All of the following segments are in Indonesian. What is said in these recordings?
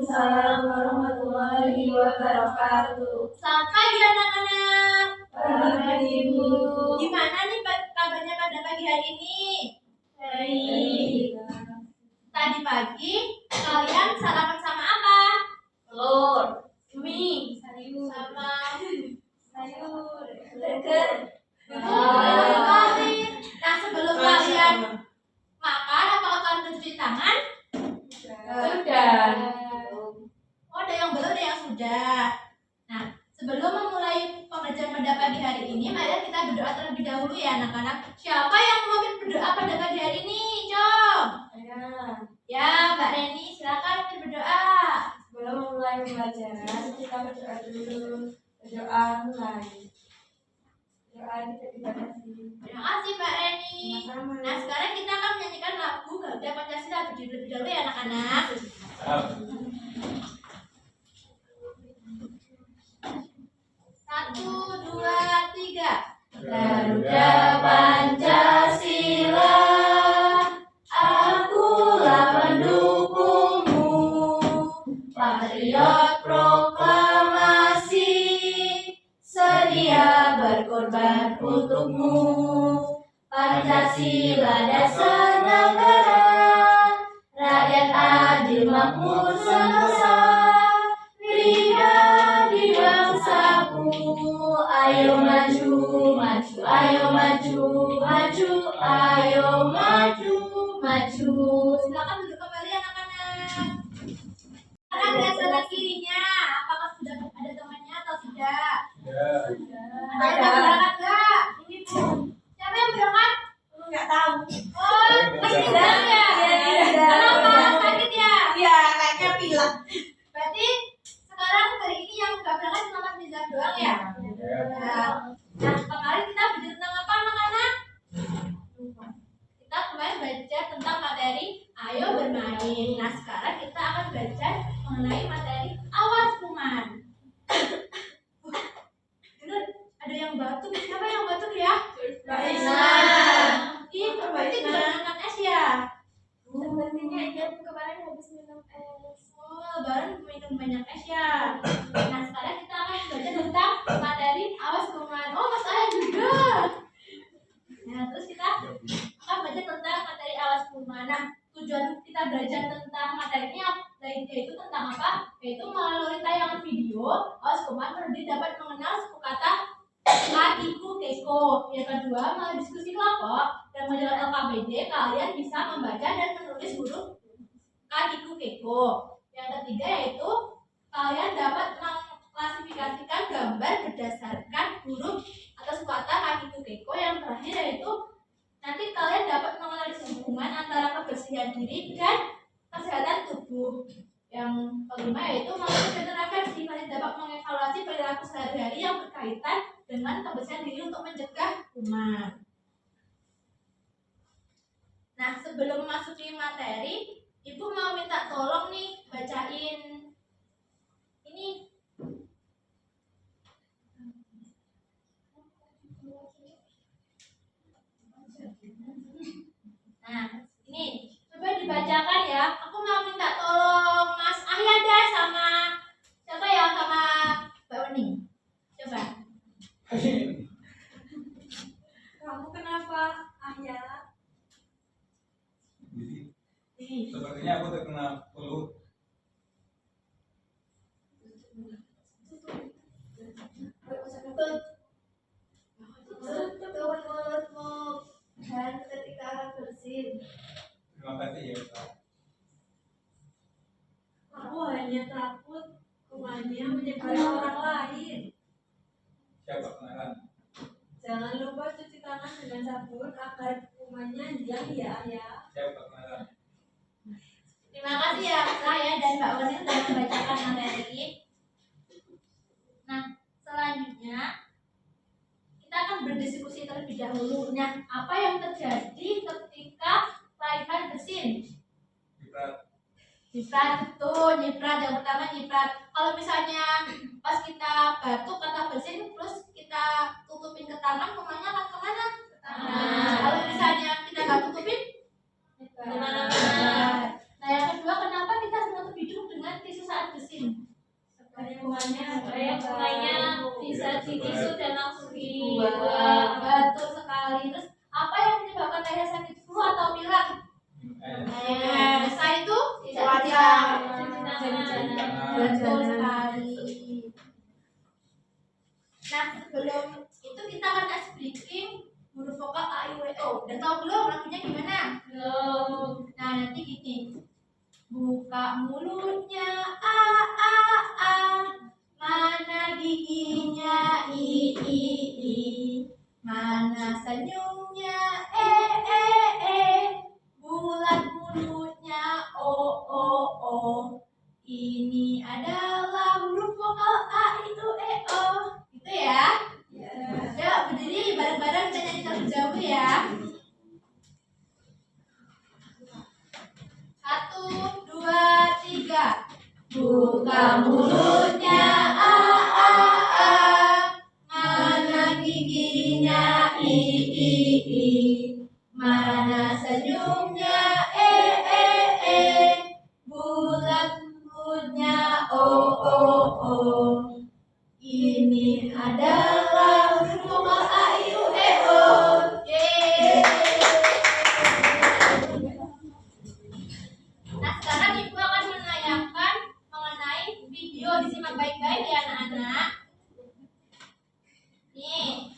Waalaikumsalam warahmatullahi wabarakatuh. Selamat pagi anak-anak. Pagi Ibu. Gimana nih kabarnya pada pagi hari ini? Baik. Tadi pagi kalian sarapan sama apa? Telur. Mie. Sayur. Sama Sayur. Burger. Betul sekali. Nah, sebelum kalian makan, apakah kalian sudah cuci tangan? Sudah. Oh, ada yang belum, ada yang sudah. Nah, sebelum memulai pembelajaran pada pagi hari ini, mari kita berdoa terlebih dahulu ya anak-anak. Siapa yang mau berdoa pada pagi hari ini? Jom. Ya, Mbak Reni, silakan berdoa. Sebelum memulai pembelajaran, kita berdoa dulu. Berdoa mulai. Doa kita dibatasi. Terima kasih Mbak Reni. Sama-sama. Nah, sekarang kita akan menyanyikan lagu Garuda Pancasila terlebih dahulu ya anak-anak. Satu, dua, tiga. Garuda Pancasila, akulah pendukungmu, patriot proklamasi, sedia berkorban untukmu. Pancasila dasar negara, rakyat adil makmur sentosa, pribadi bangsaku. Ayo maju, maju, ayo maju, maju, ayo maju, maju. Silakan duduk kembali anak-anak. Sekarang lihat sebelah kirinya. Apakah sudah ada temannya atau tidak? Ada yang berangkat nggak? Ini Bu. Siapa yang berangkat? Nggak tahu. Oh, masih tidak ya? Tidak. Kenapa? Sakit ya? Iya, kayaknya pilek. Berarti sekarang hari ini yang nggak berangkat cuma Mas Nizar doang ya? Nah, kemarin kita belajar tentang apa anak-anak? Kita kemarin belajar tentang materi Ayo Bermain. Nah, sekarang kita akan belajar mengenai materi Awas Kuman. Dengar, ada yang batuk. Siapa yang batuk ya? Mbak Isna. Ih, berarti bukan anak es ya? Sepertinya dia kemarin habis minum es. Oh, lebaran minum banyak es ya. Nah, sekarang kita akan belajar tentang materi Awas Kuman. Oh, Mas Ayah juga. Nah, terus kita akan belajar tentang materi Awas Kuman. Nah, tujuan kita belajar tentang materinya yaitu tentang apa? Yaitu melalui tayangan video, Awas Kuman terdiri dapat mengenal suku kata Kakiku Keko. Yang kedua, melalui diskusi kelompok dan menjalankan LKPD, kalian bisa membaca dan menulis huruf Kakiku Keko. Yang ketiga yaitu kalian dapat mengklasifikasikan gambar berdasarkan huruf atau suku kata Kakiku Keko. Yang terakhir yaitu nanti kalian dapat menganalisis hubungan antara kebersihan diri dan kesehatan tubuh. Yang kelima yaitu melakukan dan refleksi, kalian dapat mengevaluasi perilaku sehari-hari yang berkaitan dengan kebersihan diri untuk mencegah kuman. Nah, sebelum memasuki materi, Ibu mau minta tolong nih bacain ini. Nah, ini coba dibacakan ya. Aku mau minta tolong Mas Ahya deh sama siapa ya, sama Mbak Wening. Coba. Kamu kenapa, Ahya? Sepertinya aku terkena flu. Tutup mulutmu dan ketika akan bersin. Terima kasih ya Pak. Aku hanya takut kumannya menyebar ke orang lain. Siapa kenalan? Jangan lupa cuci tangan dengan sabun agar kumannya hilang ya, Ahya. Siapa kenalan? Terima kasih ya saya dan Mbak Wening sudah membacakan materi. Nah, selanjutnya kita akan berdiskusi terlebih dahulu. Nah, apa yang terjadi ketika laihan bersin? Nyiprat, betul, nyiprat. Yang pertama nyiprat. Kalau misalnya pas kita batuk atau bersin terus kita tutupin ke tangan, kumannya akan kemana? Kalau misalnya kita nggak tutupin, kemana? Nah, yang kedua, kenapa kita harus menutup hidung dengan tisu tisu dan langsung dibuang. Betul sekali. Terus apa yang menyebabkan leher sakit, flu atau pilek? Saya itu Cuaca. betul sekali. Nah, sebelum itu kita akan kasih briefing huruf vokal A, I, U, E, O. Udah tahu belum lagunya gimana? Belum. Nah, nanti gini. Buka mulutnya A, A, A. Mana giginya I, I, I. Mana senyumnya E, E, E. Bulat mulutnya O, O, O. Ini adalah huruf vokal A, I, U, E, O. Gitu ya. Yuk berdiri bareng-bareng kita nyanyi terlebih dahulu ya. 1, 2, 3. Buka mulutnya A, A, A. Mana giginya I, I, I. Mana senyumnya E, E, E. Bulat mulutnya O, O, O. Ini adalah huruf vokal A, I, U, E, O. Yeay. Nah, sekarang Ibu akan menayangkan mengenai video. Disimak baik-baik ya anak-anak. Nih.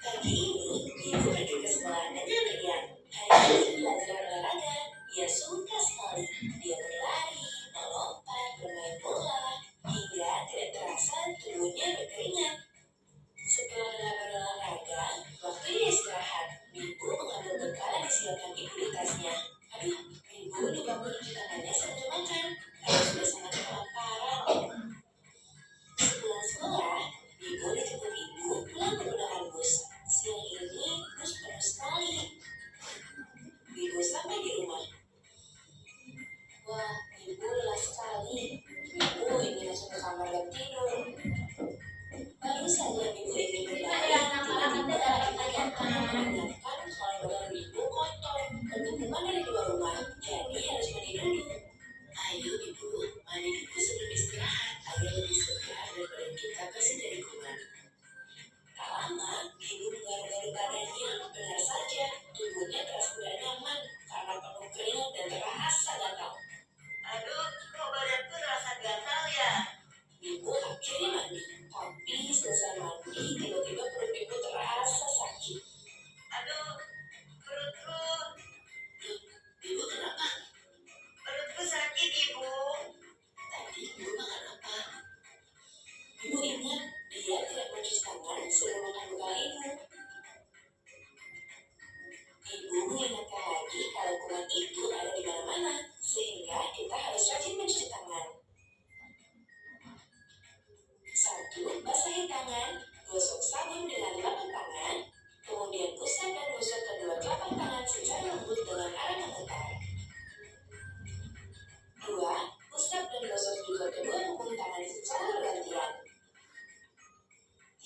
Pagi ini, Ibu pergi ke sekolah dengan Rian. Hari ini belajar olahraga. Ia suka sekali. Dia berlari, melompat, bermain bola, hingga tidak terasa tubuhnya berkeringat. Setelah lelah berolahraga, waktu dia istirahat, Ibu mengambil bekal yang disiapkan Ibu di tasnya. Aduh, Ibu lupa mencuci tangannya sebelum makan. Karena sudah sangat kelaparan. Sepulang sekolah, Ibu dijemput Ibu pulang menggunakan bus. Siang ini bus penuh sekali. Ibu sampai di rumah. Wah, Ibu lelah sekali. Ibu ingin langsung ke kamar dan tidur. Baru saja Ibu ingin berlari, tiba-tiba ayah anak mengingatkan kalau badan Ibu kotor dan kuman dari luar rumah. Jadi harus mandi dulu. Ayo Ibu, mandi dulu sebelum istirahat agar lebih segar dan badan kita bersih dari kuman. Tak lama, Ibu menggaruk-garuk badannya. Benar saja, tubuhnya terasa tidak nyaman karena penuh keringat dan terasa gatal. Aduh, kok badanku terasa gatal ya? Ibu akhirnya mandi, tapi selesai mandi, tiba-tiba perut Ibu terasa sakit. Aduh, perutku. Ibu kenapa? Perutku sakit, Ibu. Tadi Ibu makan apa? Ibu ingat, dia tidak mencuci tangan sebelum makan bekal Ibu. Ibu mengingatkan lagi kalau kuman itu ada di mana-mana, sehingga kita harus rajin mencuci tangan. 1. Basahi tangan, gosok sabun dengan telapak tangan, kemudian usap dan gosok kedua telapak tangan secara lembut dengan arah memutar. 2. Usap dan gosok juga kedua punggung tangan secara bergantian.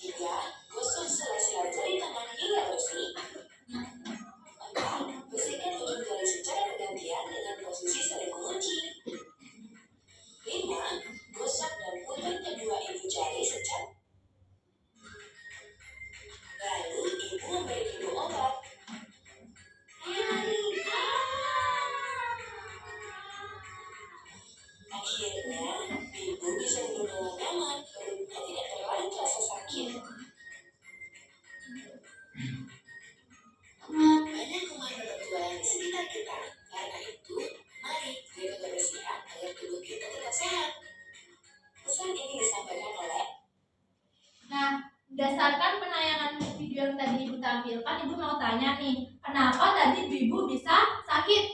3. Gosok sela-sela jari tangan hingga bersih. 4. Bersihkan ujung jari secara bergantian dengan posisi saling mengunci. 5. Gosok dan putar kedua ibu jari secara. Lalu Ibu memberi Ibu obat. Akhirnya, Ibu bisa tidur dengan nyaman, perutnya tidak terlalu terasa sakit. Banyak kuman bertualang di sekitar kita. Karena itu, mari jaga kebersihan agar tubuh kita tetap sehat. Pesan ini disampaikan oleh. Nah, berdasarkan penayangan video yang tadi Ibu tampilkan, Ibu mau tanya nih, kenapa tadi Ibu bisa sakit?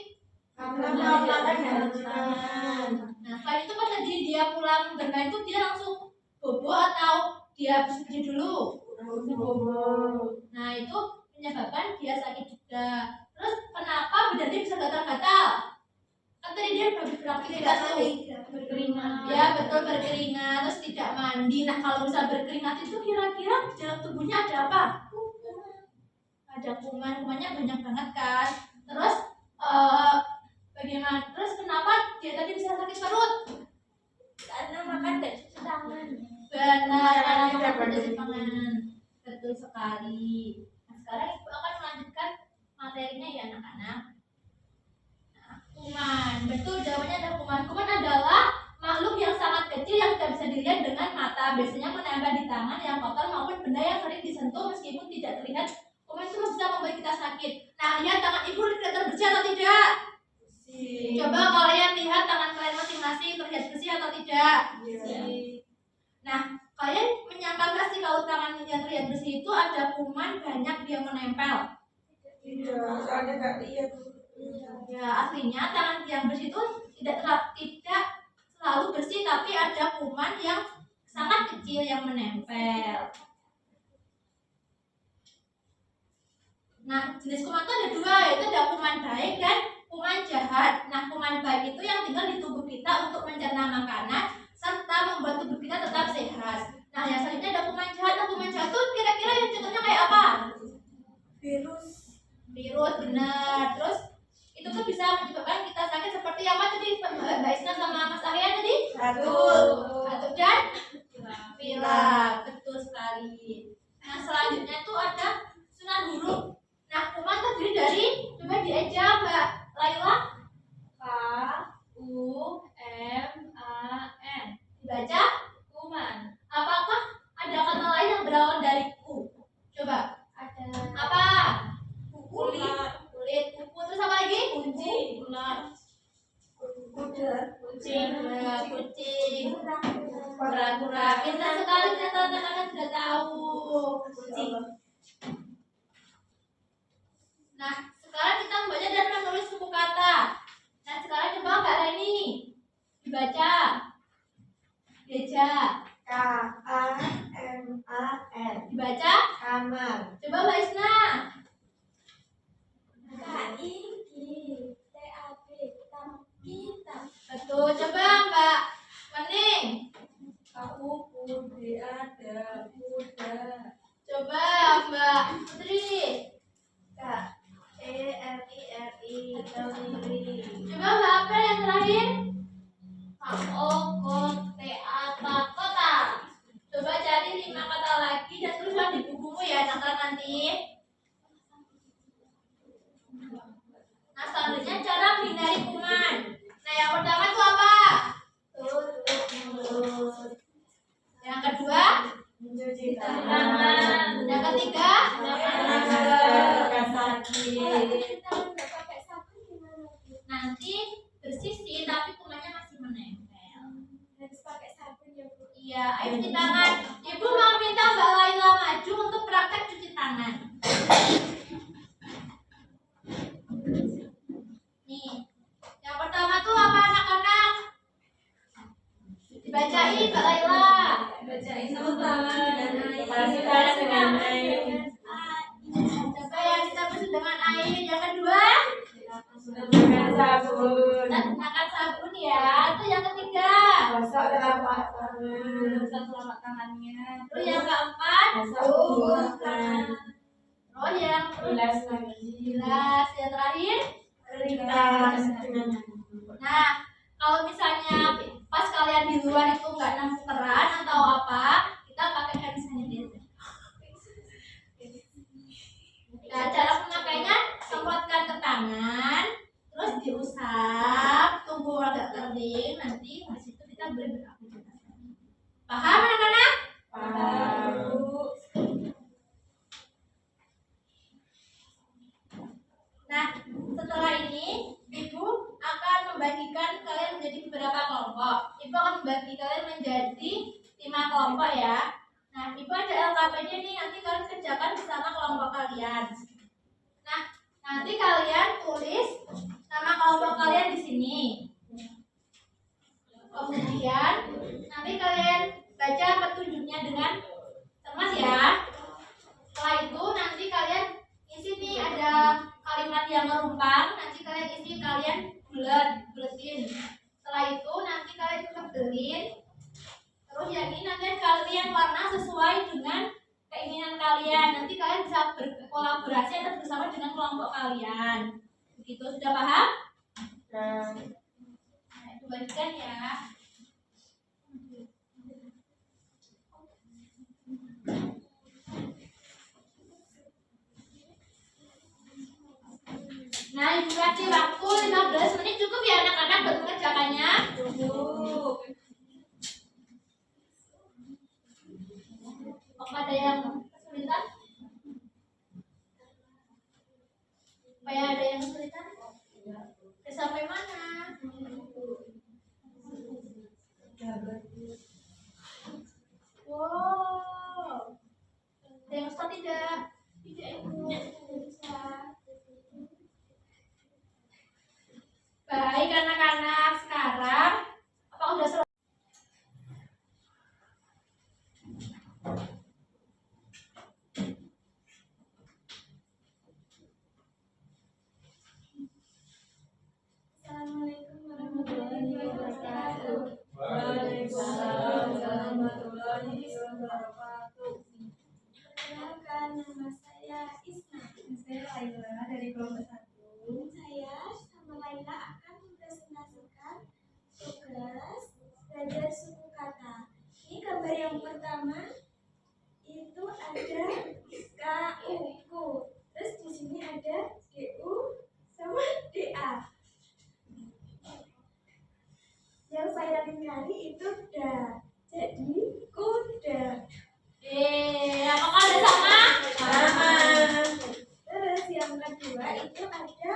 Karena makan dalam tangan. Nah, selain itu kan tadi dia pulang bermain itu dia langsung bobo atau dia bersih dulu? Nah, itu menyebabkan dia sakit juga. Terus kenapa badannya bisa gatal-gatal? Kan tadi dia habis beraktivitas tuh Berkeringat. ya betul berkeringat, terus tidak mandi. Nah, kalau bisa berkeringat itu kira-kira di dalam tubuhnya ada apa? Ada kuman, kumannya banyak banget kan. Terus bagaimana? Terus kenapa dia tadi bisa sakit perut? Karena makan dan cuci tangan. materinya ya anak-anak. Nah, kuman, betul jawabannya adalah kuman. Kuman adalah makhluk yang sangat kecil yang tidak bisa dilihat dengan mata. Biasanya menempel di tangan yang kotor maupun benda yang sering disentuh meskipun tidak terlihat. Kuman itu bisa membuat kita sakit. Nah, lihat tangan ibu terlihat bersih atau tidak? Coba kalian lihat tangan kalian masing-masing terlihat bersih atau tidak? Nah, kalian menyangka nggak sih kalau tangan yang terlihat bersih itu ada kuman banyak dia menempel? Tidak, soalnya nggak lihat. Ya, aslinya tangan yang bersih itu tidak selalu bersih, tapi ada kuman yang sangat kecil yang menempel. Nah, jenis kuman itu ada dua, yaitu ada kuman baik dan kuman jahat. Nah, kuman baik itu yang tinggal di tubuh kita untuk mencerna makanan serta membuat tubuh kita tetap sehat. Nah, yang selanjutnya ada kuman jahat. Nah, kuman jahat itu kira-kira yang contohnya kayak apa? Virus. Virus, benar. Terus itu tuh bisa menyebabkan kita sakit seperti apa tadi Mbak Isna sama Mas Arya tadi? Batuk dan pilek. Betul sekali. Nah, selanjutnya itu ada sunan huruf. Nah, kuman terdiri dari, coba dieja Mbak Laila. Kuman. Dibaca kuman. Apakah ada kata lain yang berawal dari ku? Coba. Ada. Apa? Kulit. Kuku. Terus apa lagi? Kunci. Ular. Kuda. Kucing. Kura-kura. Pintar sekali ternyata anak-anak sudah tahu. Kucing. Nah, sekarang kita membaca dan menulis suku kata. Nah, sekarang coba Kak Reni dibaca. Geja. KAMAR. Dibaca. Kamar. Coba Mbak Isna. Kita. Betul. Coba Mbak Mening. Kuda. Coba Mbak Putri. KERI. Coba Mbak April yang terakhir. Kota. Coba cari 5 kata lagi dan tulislah di bukumu ya nanti. Nah, selanjutnya cara menghindari kuman. Nah, yang pertama itu apa? Yang kedua? Mencuci tangan. Yang ketiga? Nanti bersih sih, tapi kumannya masih menempel. Harus pakai sabun ya, Bu. Iya, ayo cuci tangan. Ibu mau minta Mbak Laila maju untuk praktek cuci tangan. Nih, yang pertama tuh apa anak-anak? Dibacain Mbak Laila. Bacain sama-sama dengan air. Coba yang ditabur dengan air. Yang kedua? Menggunakan sabun. Gunakan sabun ya. Itu yang ketiga. Gosok telapak tangannya. Terus yang keempat? Sabun. Terus yang Bilas lagi. bilas. Yang terakhir? Ringkas. Nah, kalau misalnya pas kalian di luar itu nggak nemu keran atau apa, kita pakai hand sanitizer. Nah, cara pemakainya semprotkan ke tangan, terus diusap, tunggu agak kering, nanti habis itu kita boleh beraktivitas. Paham anak-anak? Paham. Nah, setelah ini Ibu akan membagikan kalian menjadi beberapa kelompok. Ibu akan membagi kalian menjadi 5 kelompok ya. Nah, Ibu ada LKP-nya nih, nanti kalian kerjakan bersama kelompok kalian. Nah, nanti kalian tulis nama kelompok kalian di sini. Kemudian nanti kalian baca petunjuknya dengan cermat ya. Setelah itu nanti kalian isi nih, ada kalimat yang merumpang, nanti kalian isi, kalian buletin. Setelah itu nanti kalian tebelin. Terus yang ini nanti kalian warna sesuai dengan keinginan kalian. Nanti kalian bisa berkolaborasi atau bersama dengan kelompok kalian. Begitu, sudah paham? Nah, itu bagikan ya. Nah, ibu kasih waktu 15 menit cukup ya anak-anak buat mengerjakannya. Cukup. Apakah ada yang kesulitan? Supaya ada yang kesulitan? Udah sampai mana? Wow. Ada yang susah tidak? Tidak, ibu. Bisa. Baik anak-anak, sekarang apa udah selesai? Assalamualaikum warahmatullahi wabarakatuh. Waalaikumsalam warahmatullahi wabarakatuh. Perkenalkan, nama saya Isma. Saya Laila dari kelompok 1. Saya sama Laila akan mempresentasikan tugas belajar suku kata. Ini gambar yang pertama itu ada KU, ku. Terus di sini ada DU sama DA. Yang saya lingkari itu da. Jadi kuda. Apakah ada sama? Sama. Terus yang kedua itu ada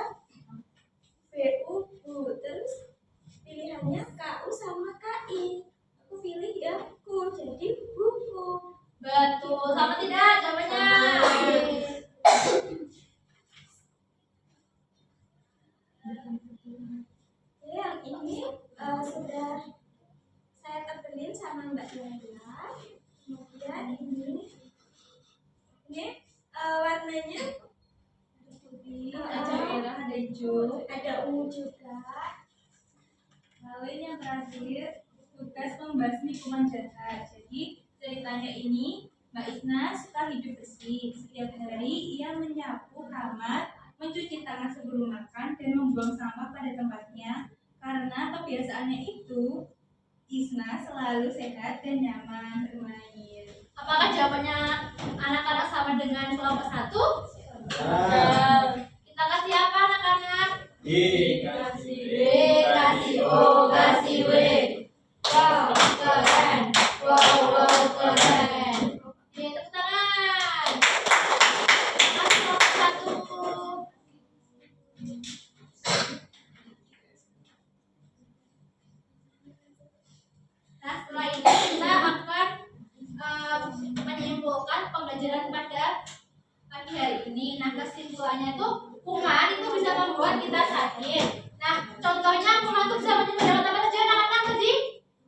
BU, bu. Terus pilihannya KU sama KI. Aku pilih yang ku, jadi buku. Betul. Sama tidak jawabannya? Yang ini sudah saya tebelin sama Mbak Laila. Kemudian ini warnanya Putih, ada merah, ada hijau. ada ungu juga. Lalu ini yang terakhir, tugas membasmi kuman jahat. Jadi ceritanya ini, Mbak Isna suka hidup bersih. Setiap hari ia menyapu kamar, mencuci tangan sebelum makan, dan membuang sampah pada tempatnya. Karena kebiasaannya itu, Isna selalu sehat dan nyaman bermain. Apakah jawabannya anak-anak sama dengan kelompok 1? Kita kasih apa anak-anak? Dikasih. B, kasih O, kasih W. Wow, keren. Wow, keren. Oke, tepuk tangan. Kasih kelompok 1. Nah, setelah ini kita akan menyimpulkan pembelajaran pada pagi hari ini. Nah, kesimpulannya itu kuman itu bisa membuat kita sakit. Nah, contohnya kuman itu bisa menyebabkan apa saja anak-anak tadi?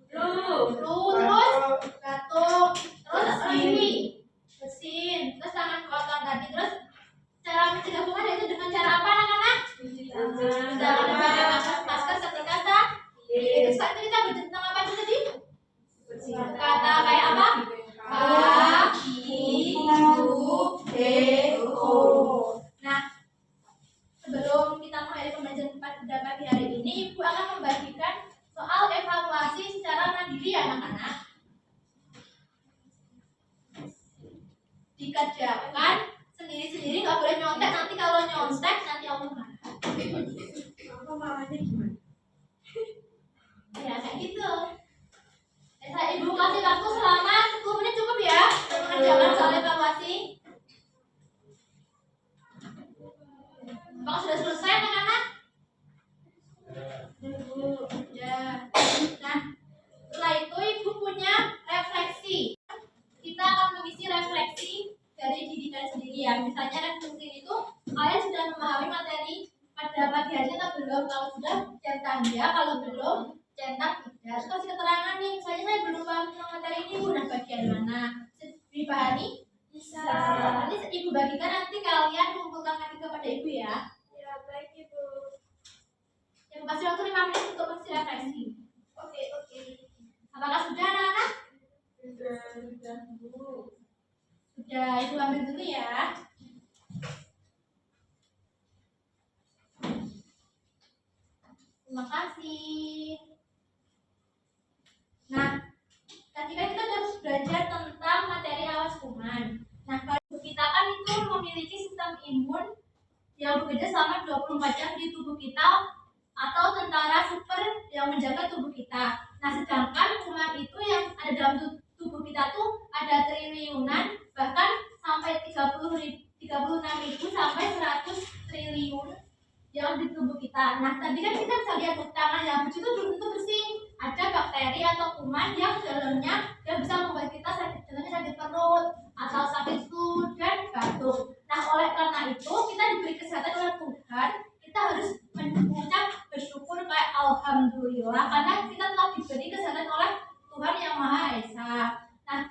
Flu, terus batuk, terus ini bersin, terus tangan kotor tadi. Terus cara mencegah kuman yaitu dengan cara apa anak-anak? Dengan memakai masker ketika sakit. Terus saat ini kita belajar tentang apa itu tadi? Kata kayak apa? A, I, U, E, O. Nah, sebelum kita mengakhiri pembelajaran pada pagi hari ini, Ibu akan membagikan soal evaluasi secara mandiri ya anak-anak. Dikerjakan sendiri-sendiri, nggak boleh nyontek. Nanti kalau nyontek, nanti Allah marah. Apa marahnya gimana? Ya, kayak gitu. Ibu kasih waktu selama 10 menit cukup ya untuk mengerjakan soal evaluasi. Apakah sudah selesai anak-anak? Ya. Nah, setelah itu Ibu punya refleksi. Kita akan mengisi refleksi dari diri kalian sendiri ya. Misalnya refleksi itu kalian sudah memahami materi pada pagi hari atau belum? Kalau sudah centang ya, kalau belum centang tidak. Terus kasih keterangan nih, misalnya saya belum paham tentang materi ini, Bu. Nah, bagian mana? Dipahami? Bisa. Nanti Ibu bagikan, nanti kalian kumpulkan lagi kepada Ibu ya. Ya, baik Ibu. Ibu kasih waktu 5 menit untuk mengisi refleksi. Oke. Apakah sudah anak-anak? Sudah, Bu. Sudah, Ibu ambil dulu ya. Terima kasih. Nah, tadi kan kita harus belajar tentang materi awas kuman. Nah, kalau kita kan itu memiliki sistem imun yang bekerja selama 24 jam di tubuh kita atau tentara super yang menjaga tubuh kita. Nah, sedangkan kuman itu yang ada dalam tubuh kita tuh ada triliunan, bahkan sampai 36.000 sampai 100 triliun yang di tubuh kita. Nah, tadi kan kita bisa lihat tangan yang bersih itu belum tentu bersih. Ada bakteri atau kuman yang dalamnya yang bisa membuat kita sakit perut atau sakit flu dan batuk. Nah, oleh karena itu kita diberi kesehatan oleh Tuhan. Kita harus mengucap bersyukur kayak alhamdulillah karena kita telah diberi kesehatan oleh Tuhan yang Maha Esa. Nah,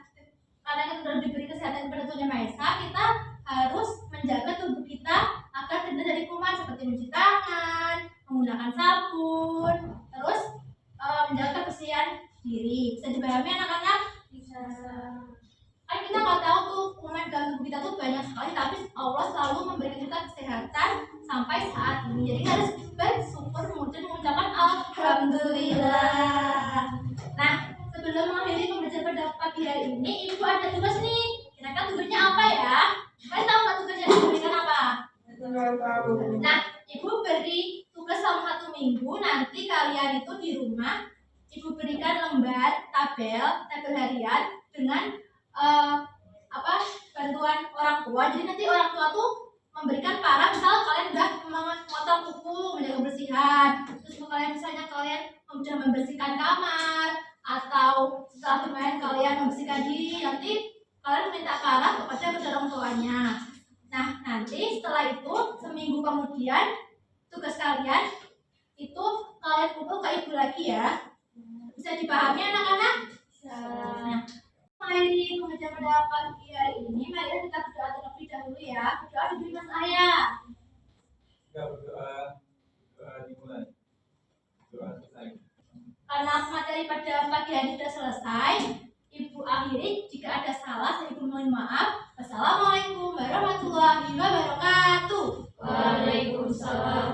karena kita telah diberi kesehatan kepada Tuhan yang Maha Esa, kita harus menjaga tubuh kita agar terhindar dari kuman seperti mencuci tangan, menggunakan sabun, terus menjaga kebersihan diri. Bisa dipahami anak-anak? Bisa. Kan kita nggak tahu tuh kuman dalam tubuh kita tuh banyak sekali, tapi Allah selalu memberikan kita kesehatan sampai saat ini. Jadi harus bersyukur dan mengucapkan alhamdulillah. Nah, sebelum mengakhiri pembelajaran pada pagi hari ini, ibu ada tugas nih. Kira-kira tugasnya apa ya? Kalian tahu nggak tugasnya diberikan apa? Nah, ibu beri tugas selama 1 minggu. Nanti kalian itu di rumah, ibu berikan tabel harian dengan bantuan orang tua. Jadi nanti orang tua tuh memberikan para misal kalian udah memotong kuku, menjaga kebersihan, terus kalian sudah membersihkan kamar atau setelah bermain kalian membersihkan diri, nanti kalian minta para kepada kedua orang tuanya. Nah, nanti setelah itu seminggu kemudian tugas kalian itu kalian kumpul ke ibu lagi ya. Bisa dipahami anak-anak? Bisa. Nah, mari pengajar pada pagi hari ini, mari kita berdoa terlebih dahulu ya. Berdoa dulu Mas Ayah. Kita berdoa dimulai. Doa selesai. Karena materi pada pagi hari sudah selesai, Ibu akhiri. Jika ada salah, saya mohon maaf. Wassalamualaikum warahmatullahi wabarakatuh. Waalaikumsalam